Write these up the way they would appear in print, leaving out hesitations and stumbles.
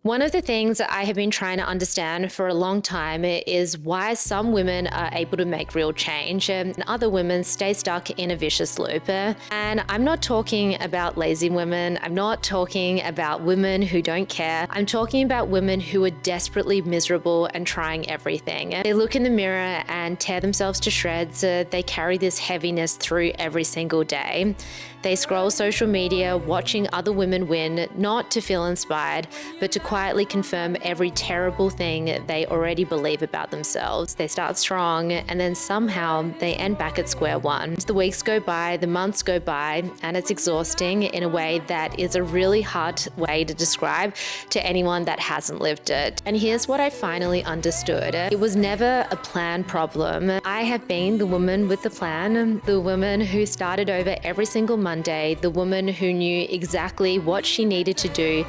One of the things that I have been trying to understand for a long time is why some women are able to make real change and other women stay stuck in a vicious loop. And I'm not talking about lazy women. I'm not talking about women who don't care. I'm talking about women who are desperately miserable and trying everything. They look in the mirror and tear themselves to shreds. They carry this heaviness through every single day. They scroll social media, watching other women win, not to feel inspired, but to quietly confirm every terrible thing they already believe about themselves. They start strong, and then somehow they end back at square one. The weeks go by, the months go by, and it's exhausting in a way that is a really hard way to describe to anyone that hasn't lived it. And here's what I finally understood. It was never a plan problem. I have been the woman with the plan, the woman who started over every single Monday, the woman who knew exactly what she needed to do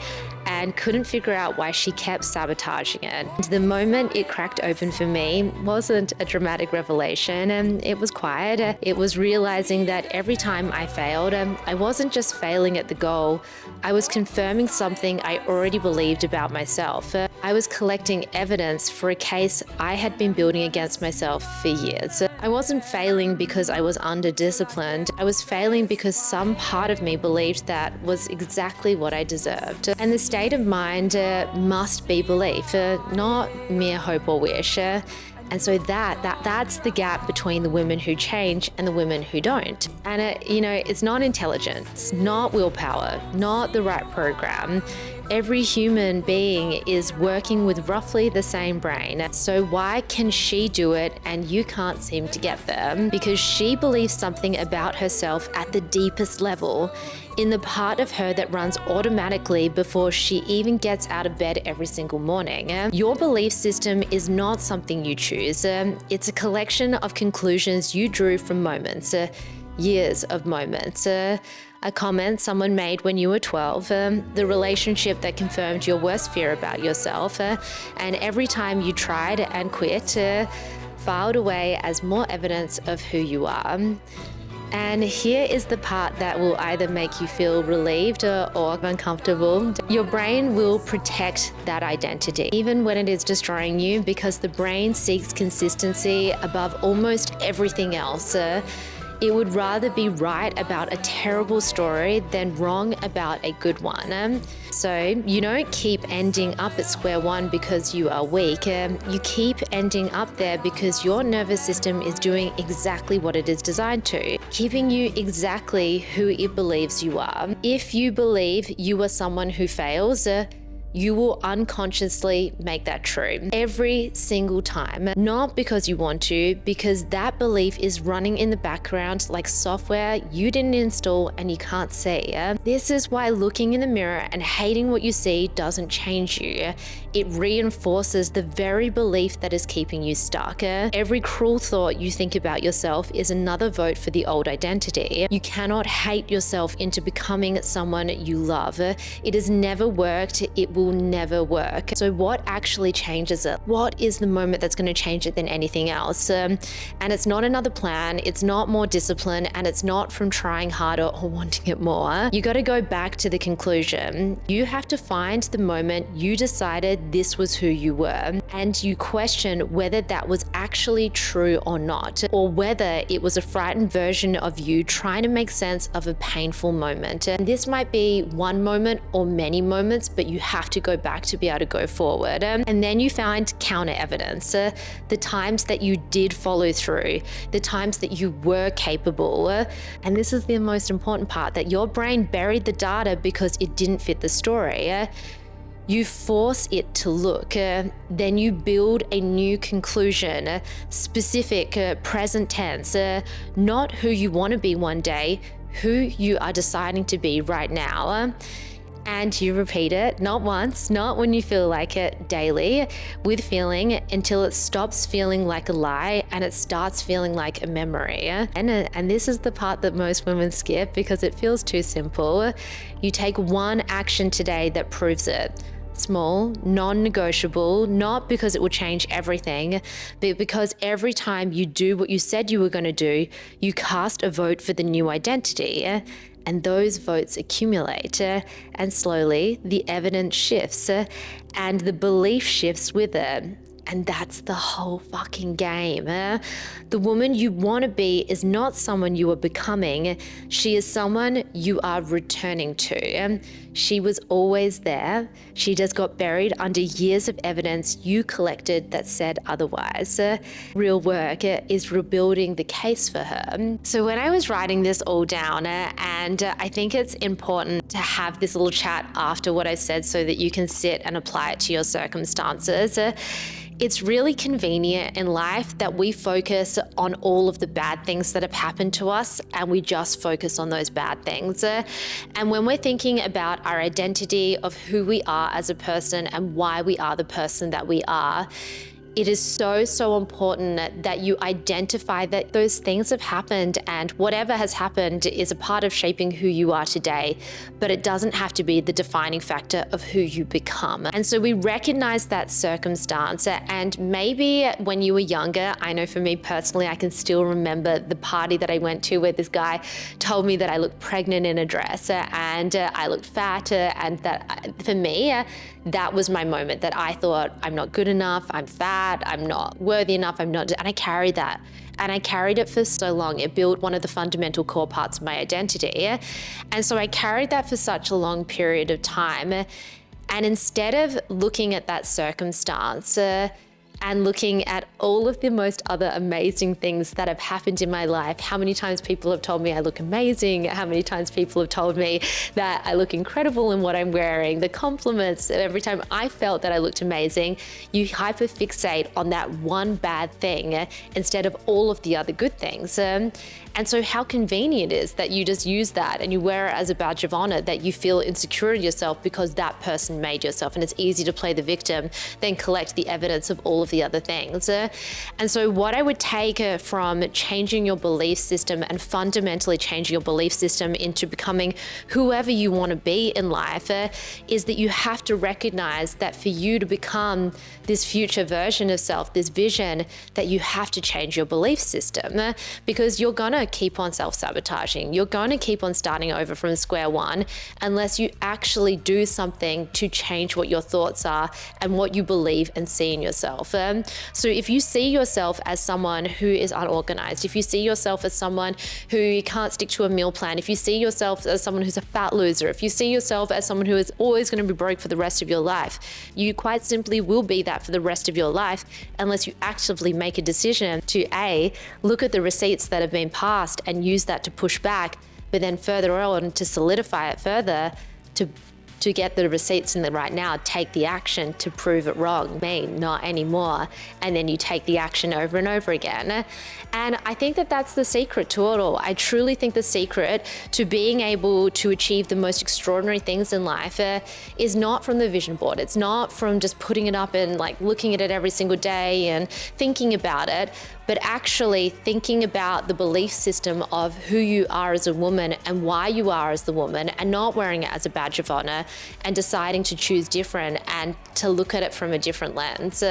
and couldn't figure out why she kept sabotaging it. The moment it cracked open for me wasn't a dramatic revelation, and it was quiet. It was realizing that every time I failed, I wasn't just failing at the goal, I was confirming something I already believed about myself. I was collecting evidence for a case I had been building against myself for years. I wasn't failing because I was under-disciplined. I was failing because some part of me believed that was exactly what I deserved. And the state of mind must be belief, not mere hope or wish. And so that's the gap between the women who change and the women who don't. And it's not intelligence, not willpower, not the right program. Every human being is working with roughly the same brain. So why can she do it and you can't seem to get there? Because she believes something about herself at the deepest level, in the part of her that runs automatically before she even gets out of bed every single morning. Your belief system is not something you choose. It's a collection of conclusions you drew from moments, years of moments. A comment someone made when you were 12, the relationship that confirmed your worst fear about yourself, and every time you tried and quit, filed away as more evidence of who you are. And here is the part that will either make you feel relieved or uncomfortable. Your brain will protect that identity, even when it is destroying you, because the brain seeks consistency above almost everything else. It would rather be right about a terrible story than wrong about a good one. So you don't keep ending up at square one because you are weak. You keep ending up there because your nervous system is doing exactly what it is designed to, keeping you exactly who it believes you are. If you believe you are someone who fails, you will unconsciously make that true every single time. Not because you want to, because that belief is running in the background like software you didn't install and you can't see. This is why looking in the mirror and hating what you see doesn't change you. It reinforces the very belief that is keeping you stuck. Every cruel thought you think about yourself is another vote for the old identity. You cannot hate yourself into becoming someone you love. It has never worked. It will never work. So what actually changes it? What is the moment that's going to change it than anything else? And it's not another plan. It's not more discipline, and it's not from trying harder or wanting it more. You got to go back to the conclusion. You have to find the moment you decided this was who you were, and you question whether that was actually true or not, or whether it was a frightened version of you trying to make sense of a painful moment. And this might be one moment or many moments, but you have to go back to be able to go forward. And then you find counter evidence, the times that you did follow through, the times that you were capable. And this is the most important part, that your brain buried the data because it didn't fit the story. You force it to look, then you build a new conclusion, specific, present tense, not who you want to be one day, who you are deciding to be right now. And you repeat it, not once, not when you feel like it, daily, with feeling, until it stops feeling like a lie and it starts feeling like a memory. And this is the part that most women skip because it feels too simple. You take one action today that proves it. Small, non-negotiable, not because it will change everything, but because every time you do what you said you were going to do, you cast a vote for the new identity. and those votes accumulate, and slowly the evidence shifts, and the belief shifts with it. And that's the whole fucking game. The woman you want to be is not someone you are becoming. She is someone you are returning to. She was always there. She just got buried under years of evidence you collected that said otherwise. Real work is rebuilding the case for her. So when I was writing this all down, and I think it's important to have this little chat after what I said so that you can sit and apply it to your circumstances. It's really convenient in life that we focus on all of the bad things that have happened to us and we just focus on those bad things. And when we're thinking about our identity of who we are as a person and why we are the person that we are, it is so important that you identify that those things have happened and whatever has happened is a part of shaping who you are today, but it doesn't have to be the defining factor of who you become. And so we recognize that circumstance, and maybe when you were younger, I know for me personally, I can still remember the party that I went to where this guy told me that I looked pregnant in a dress and I looked fat, and that for me, that was my moment that I thought, I'm not good enough, I'm fat, I'm not worthy enough, and I carried that. And I carried it for so long. It built one of the fundamental core parts of my identity. And so I carried that for such a long period of time. And instead of looking at that circumstance, and looking at all of the most other amazing things that have happened in my life. How many times people have told me I look amazing, how many times people have told me that I look incredible in what I'm wearing, the compliments, every time I felt that I looked amazing, you hyperfixate on that one bad thing instead of all of the other good things. And so how convenient it is that you just use that and you wear it as a badge of honor, that you feel insecure in yourself because that person made yourself, and it's easy to play the victim than collect the evidence of all of the other things. And so what I would take from changing your belief system and fundamentally changing your belief system into becoming whoever you want to be in life is that you have to recognize that for you to become this future version of self, this vision, that you have to change your belief system, because you're gonna keep on self-sabotaging. You're going to keep on starting over from square one unless you actually do something to change what your thoughts are and what you believe and see in yourself. So if you see yourself as someone who is unorganized, if you see yourself as someone who can't stick to a meal plan, if you see yourself as someone who's a fat loser, if you see yourself as someone who is always going to be broke for the rest of your life, you quite simply will be that for the rest of your life unless you actively make a decision to A, look at the receipts that have been passed and use that to push back, but then further on to solidify it further, to get the receipts in the right now, take the action to prove it wrong. Me, not anymore. And then you take the action over and over again. And I think that that's the secret to it all. I truly think the secret to being able to achieve the most extraordinary things in life is not from the vision board. It's not from just putting it up and like looking at it every single day and thinking about it, but actually thinking about the belief system of who you are as a woman and why you are as the woman, and not wearing it as a badge of honor and deciding to choose different and to look at it from a different lens.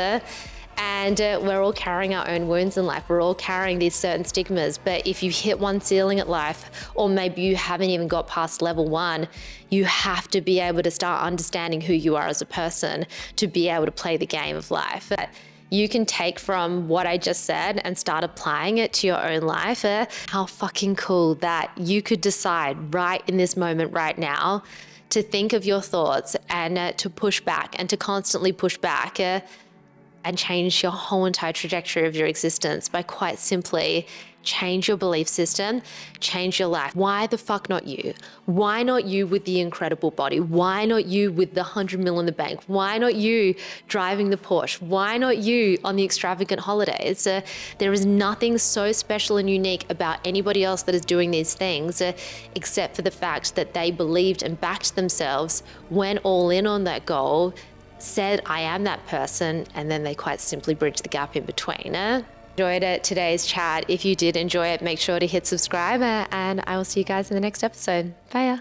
And we're all carrying our own wounds in life. We're all carrying these certain stigmas. But if you hit one ceiling at life, or maybe you haven't even got past level one, you have to be able to start understanding who you are as a person to be able to play the game of life. You can take from what I just said and start applying it to your own life. How fucking cool that you could decide right in this moment right now to think of your thoughts and to push back and to constantly push back and change your whole entire trajectory of your existence by quite simply change your belief system, change your life. Why the fuck not you? Why not you with the incredible body? Why not you with the 100 mil in the bank? Why not you driving the Porsche? Why not you on the extravagant holidays? There is nothing so special and unique about anybody else that is doing these things except for the fact that they believed and backed themselves, went all in on that goal, said, I am that person, and then they quite simply bridge the gap in between. Enjoyed today's chat. If you did enjoy it, make sure to hit subscribe, and I will see you guys in the next episode. Bye.